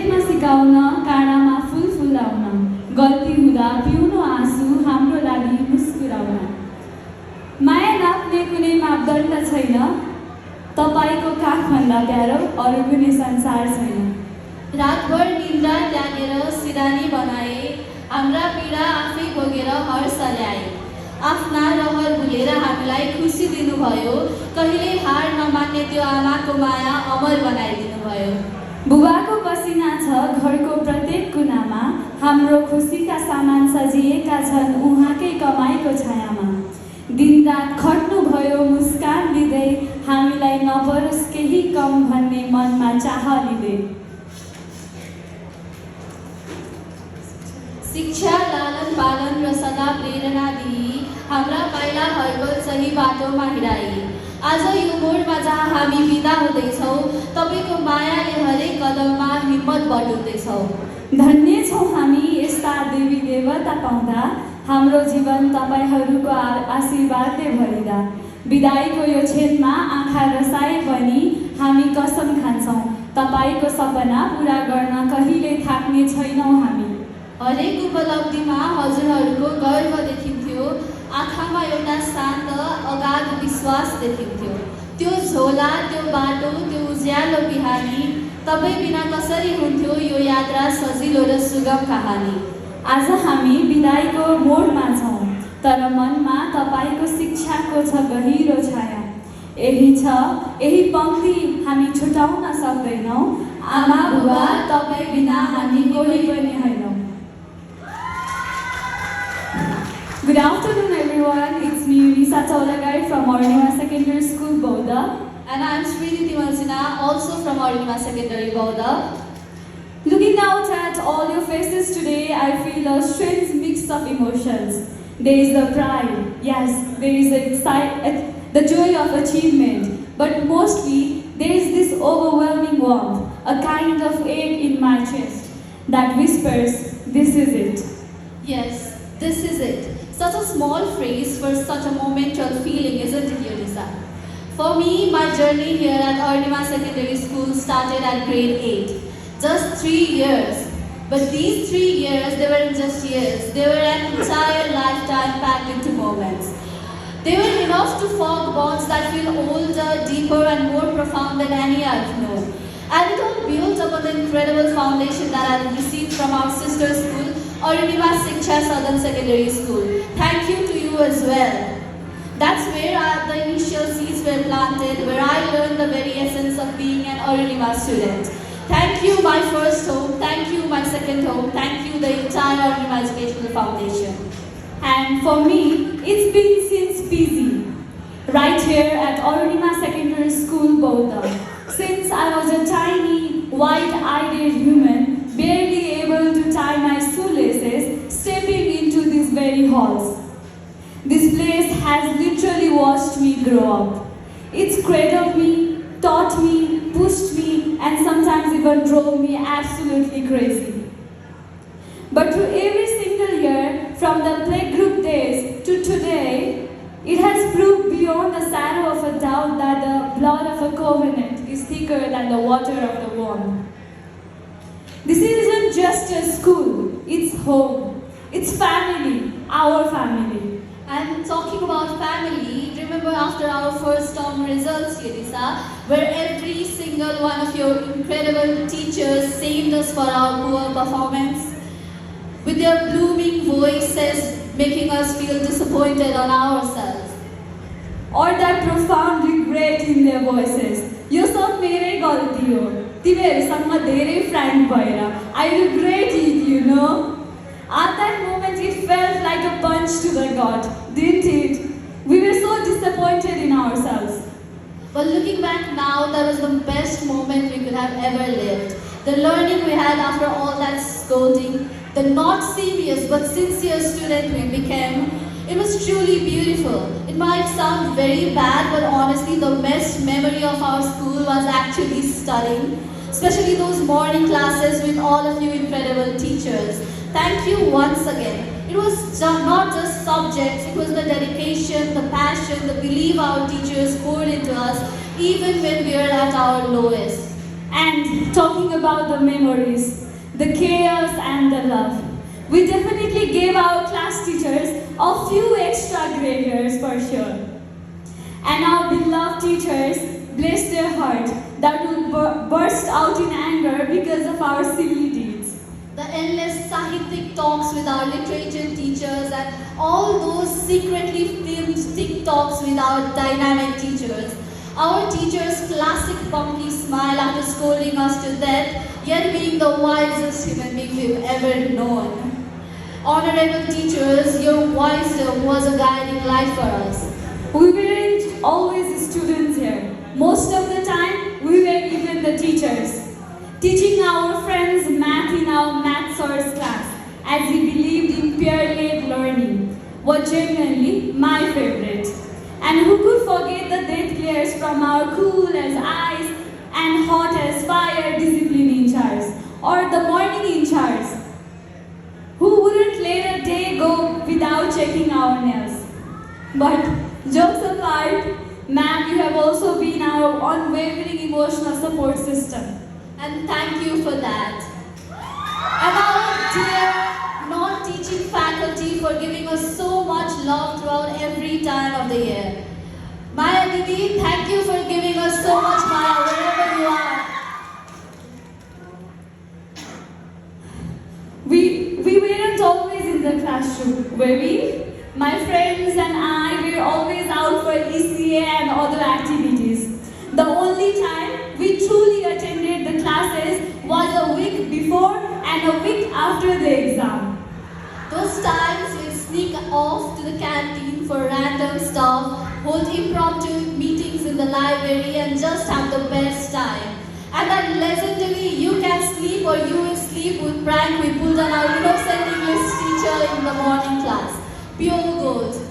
लेख्न सिकाउन, काँडामा फुल फुलाउन, गल्ती हुँदा पिउनु आँसु, हाम्रो लागि मुस्कुराउन। माया नाप्ने कुनै मापदण्ड छैन, तपाईको काखभन्दा प्यारो अरू कुनै संसार छैन। रातभर निन्द्रा त्यागेर सिरानी बनाए, हाम्रा पीडा आफै भोगेर हर्ष ल्याए। आफ्ना रहर भुलेर हामीलाई खुसी दिनुभयो, कहिले हार नमान्ने त्यो आमाको माया अमर बनाइदिनु भयो। बुबाको पसिना छ घरको प्रत्येक कुनामा, हाम्रो खुसीका सामान सजिएका छन् उहाँकै कमाइको छायामा। दिनरात खट्नुभयो मुस्कान लिँदै, हामीलाई नपरोस् केही कम भन्ने मनमा चाह लिँदै। शिक्षा, लालन पालन र सदा प्रेरणा दिई, हाम्रा पाइलाहरूको सही बाटोमा हिँडाई। आज यो मोडमा जहाँ हामी बिदा हुँदैछौँ, तपाईँको मायाले हरेक कदममा हिम्मत बटुल्दैछौँ। धन्य छौँ हामी यस्ता देवी देवता पाउँदा, हाम्रो जीवन तपाईँहरूको आशीर्वादले भरिदा। बिदाईको यो क्षणमा आँखा रसाए पनि हामी कसम खान्छौँ, तपाईँको सपना पुरा गर्न कहिले थाक्ने छैनौँ हामी। हरेक उपलब्धिमा हजुरहरूको गर्व देखिन्थ्यो, आँखामा एउटा शान्त अगाध विश्वास देखिन्थ्यो। त्यो झोला, त्यो बाटो, त्यो उज्यालो बिहानी, तपाईँ बिना कसरी हुन्थ्यो यो यात्रा सजिलो र सुगम कहानी। आज हामी बिदाईको मोडमा छौँ, तर मनमा तपाईँको शिक्षाको छ गहिरो छाया। यही पङ्क्ति हामी छुटाउन सक्दैनौँ, आमा बुबा तपाईँ बिना हामी कोही पनि होइनौँ। Good afternoon everyone, it's me Risa Chaulagai from Ornima Secondary School, Bauda. And I'm Sriniti Malsina, also from Ornima Secondary, Bauda. Looking out at all your faces today, I feel a strange mix of emotions. There is the pride, yes, there is the joy of achievement, but mostly there is this overwhelming warmth, a kind of ache in my chest that whispers, this is it. Yes, this is it. Such a small phrase for such a momentous feeling, isn't it, Yurisa? For me, my journey here at Ornima Secondary School started at grade 8. Just 3 years. But these 3 years, they weren't just years. They were an entire lifetime packed into moments. They were enough to form bonds that feel older, deeper, and more profound than any I've known. And it all built upon the incredible foundation that I've received from our sister school, Ornima Shiksha Southern Secondary School. Thank you to you as well. That's where the initial seeds were planted, where I learned the very essence of being an Ornima student. Thank you, my first home. Thank you, my second home. Thank you, the entire Ornima Educational Foundation. And for me, it's been since PG, right here at Ornima Secondary School, Bauda. Since I was a tiny, white-eyed human, barely able to tie my shoelaces, stepping into these very halls. This place has literally watched me grow up. It's cradled me, taught me, pushed me, and sometimes even drove me absolutely crazy. But through every single year, from the playgroup days to today, it has proved beyond the shadow of a doubt that the blood of a covenant is thicker than the water of the womb. This isn't just a school, it's home, it's family, our family. And talking about family, remember after our first term results, Yurisa, where every single one of your incredible teachers saved us for our poor performance? With their blooming voices making us feel disappointed on ourselves. Or that profound regret in their voices. यो सब मेरै गल्ती हो, तिमीहरूसँग धेरै Frank भएर, I regret it, you know. At that moment it felt like a punch to the gut, didn't it? We were so disappointed in ourselves. But looking back now, that was the best moment we could have ever lived. The learning we had after all that scolding, the not serious but sincere student we became, it was truly beautiful. It might sound very bad, but honestly the best memory of our school was actually studying, especially those morning classes with all of you incredible teachers. Thank you once again. It was not just subjects, it was the dedication, the passion, the belief our teachers poured into us, even when we were at our lowest. And talking about the memories, the chaos and the love, we definitely gave our class teachers a few extra grey hairs for sure. And our beloved teachers, bless their heart, that would burst out in anger because of our silly deeds. The endless Sahitik talks with our literature teachers and all those secretly filmed TikToks with our dynamic teachers. Our teachers' classic punky smile after scolding us to death, yet being the wisest human being we've ever known. Honorable teachers, your wisdom was a guiding light for us. We weren't always students here. Most of the time, we were even the teachers. Teaching our friends math in our math source class, as we believed in peer-led learning, was genuinely my favorite. And who could forget the death glares from our cool as ice and hot as fire discipline in charge, or the morning in charge, who wouldn't let a day go without checking our nails. But jokes apart, ma'am, you have also been our unwavering emotional support system. And thank you for that. And our dear non-teaching faculty for giving us so much love throughout every time of the year. Maya Didi, thank you for giving us so much Maya wherever you are. We weren't always in the classroom, were we? My friends and I were always out for ECA and other activities. The only time we truly attended the classes was a week before and a week after the exam. Those times we'll sneak off to the canteen for random stuff, hold impromptu meetings in the library and just have the best time. And that legendary you can sleep or you will sleep with prank we pulled on our innocent English teacher in the morning class. Pure gold.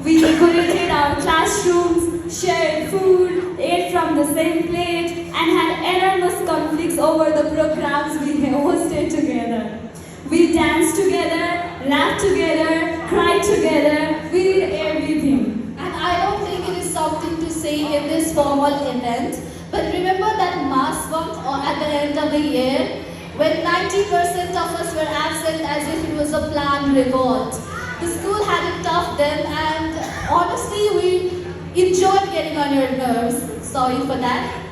We decorated our classrooms, shared food, ate from the same plate, and had enormous conflicts over the programs we hosted together. We danced together, laughed together, cried together, we did everything. And I don't think it is something to say in this formal event, but remember that mass bunk at the end of the year when 90% of us were absent as if it was a planned revolt. The school had it tough then and honestly we enjoyed getting on your nerves. Sorry for that.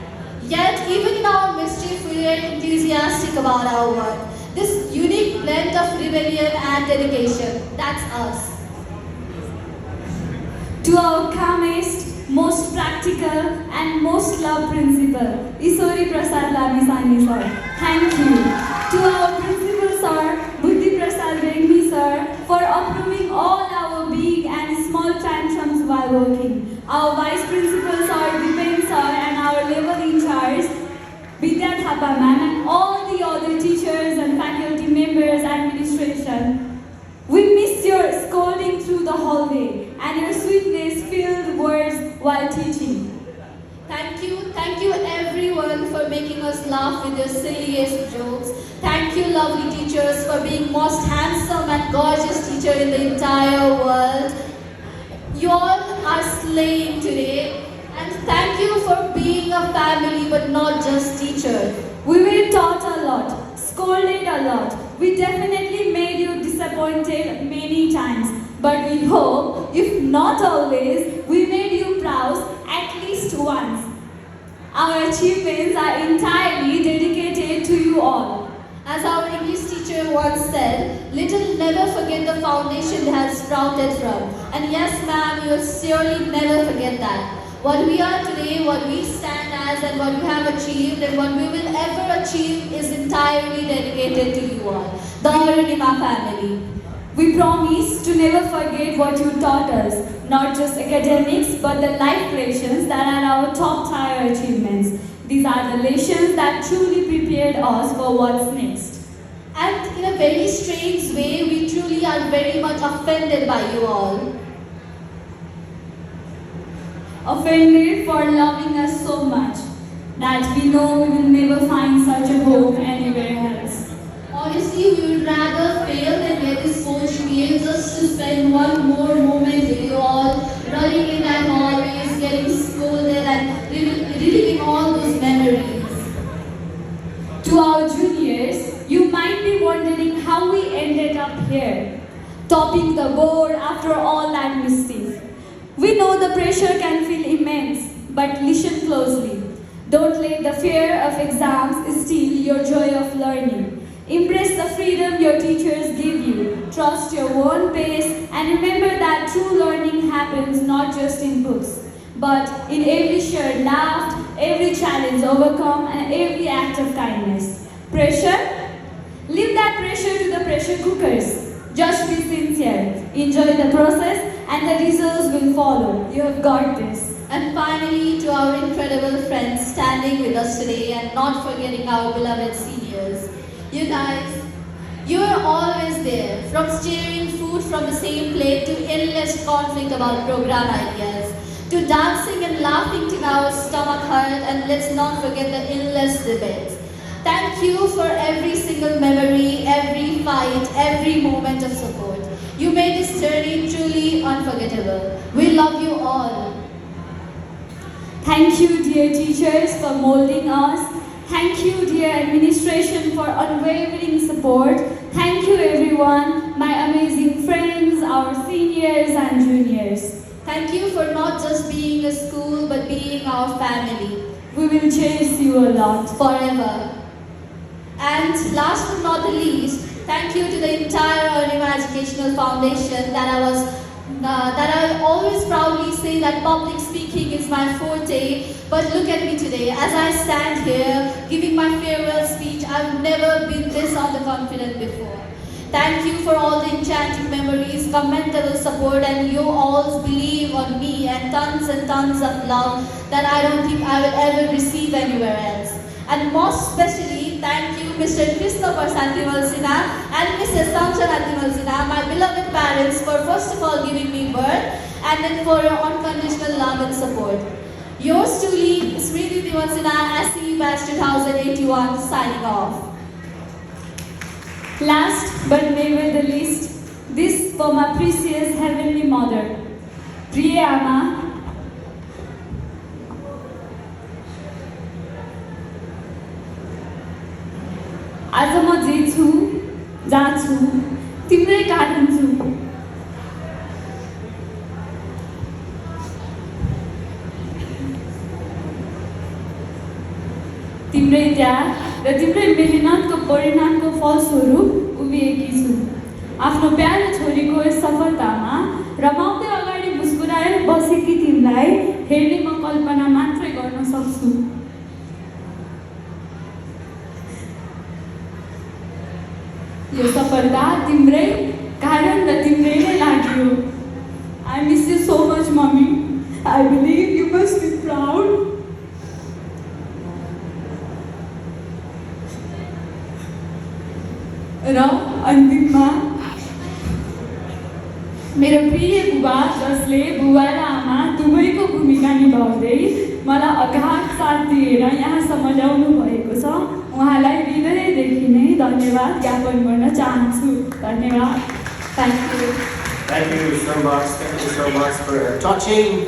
Yet even in our mischief we were enthusiastic about our work. This unique blend of rebellion and dedication. That's us. To our calmest, most practical and most loved principal, Isori Prasad Lamisani sir, thank you. To our principal sir, Buddhi Prasad Rengmi sir, for approving all our big and small tantrums while working. Our vice principal sir, Dipen sir, and our level in charge, Vidya Thapa ma'am, and all the other teachers and faculty members, administration. We miss your scolding through the hallway and your sweetness-filled words while teaching. Thank you everyone for making us laugh with your silliest jokes. Thank you lovely teachers for being most handsome and gorgeous teacher in the entire world. You all are slaying today. And thank you for being a family but not just teachers. We were taught a lot, scolded a lot. We definitely made you disappointed many times. But we hope, if not always, we made you proud at least once. Our achievements are entirely dedicated to you all. As our English teacher once said, little never forget the foundation they have sprouted from. And yes ma'am, you will surely never forget that. What we are today, what we stand as and what we have achieved and what we will ever achieve is entirely dedicated to you all, the Arunima family. We promise to never forget what you taught us, not just academics but the life lessons that are our top tier achievements. These are the lessons that truly prepared us for what's next. And in a very strange way, we truly are very much offended by you all. Offended for loving us so much that we know we will never find such a hope anywhere else. Honestly, we would rather fail than get this coach meal just to spend one more moment with you all, running in and always getting scolded and reliving all those memories. our juniors, you might be wondering how we ended up here, topping the board after all that mischief. We know the pressure can feel immense, but listen closely. Don't let the fear of exams steal your joy of learning. Embrace the freedom your teachers give you. Trust your own pace and remember that true learning happens not just in books, but in every shared laugh, every challenge overcome, and every act of kindness. Pressure? Leave that pressure to the pressure cookers. Just be sincere. Enjoy the process and the results will follow. You have got this. And finally, to our incredible friends standing with us today and not forgetting our beloved seniors. You guys, you are always there, from steering food from the same plate to endless conflict about program ideas, to dancing and laughing till our stomach hurt, and let's not forget the endless debates. Thank you for every single memory, every fight, every moment of support. You made this journey truly unforgettable. We love you all. Thank you, dear teachers, for molding us. Thank you, dear administration, for unwavering support. Thank you, everyone, my amazing friends, our seniors and juniors. Thank you for not just being a school, but being our family. We will chase you a lot. Forever. And last but not the least, thank you to the entire Arunima Educational Foundation that I always proudly say that public speaking is my forte, but look at me today. As I stand here giving my farewell speech, I've never been this underconfident before. Thank you for all the enchanting memories, commendable support, and you all believe on me and tons of love that I don't think I will ever receive anywhere else. And most especially, thank you Mr. Krishna Timalsina and Mrs. Sanjana Timalsina, my beloved parents, for first of all giving me birth and then for your unconditional love and support. Yours truly, Smriti Timalsina, SE Batch 2081, signing off. Last but never the least, this for my precious Heavenly Mother, Priya Ama. आज म जे छु, जहाँ छु, तिम्रै कारण छु। तिम्रै त्याग र तिम्रै मेहनतको परिणामको फलस्वरूप उभिएकी छु। आफ्नो प्यारो छोरीको यस सफलतामा रमाउँदै अगाडि मुस्कुराएर बसेकी तिमीलाई हेर्ने म कल्पना मात्रै गर्न सक्छु। यो सफलता तिम्रै कारण र तिम्रै नै लाग्यो। I miss you so much, mommy. I believe you must be proud. र अन्तिममा मेरो प्रिय बुबा, जसले बुबा र आमा दुवैको भूमिका निभाउँदै मलाई अगाध साथ दिएर यहाँसम्म ल्याउनु भएको छ, उहाँलाई हृदयदेखि नै धन्यवाद ज्ञापन गर्न चाहन्छु। धन्यवाद। Thank you. Thank you so much. Thank you so much for touching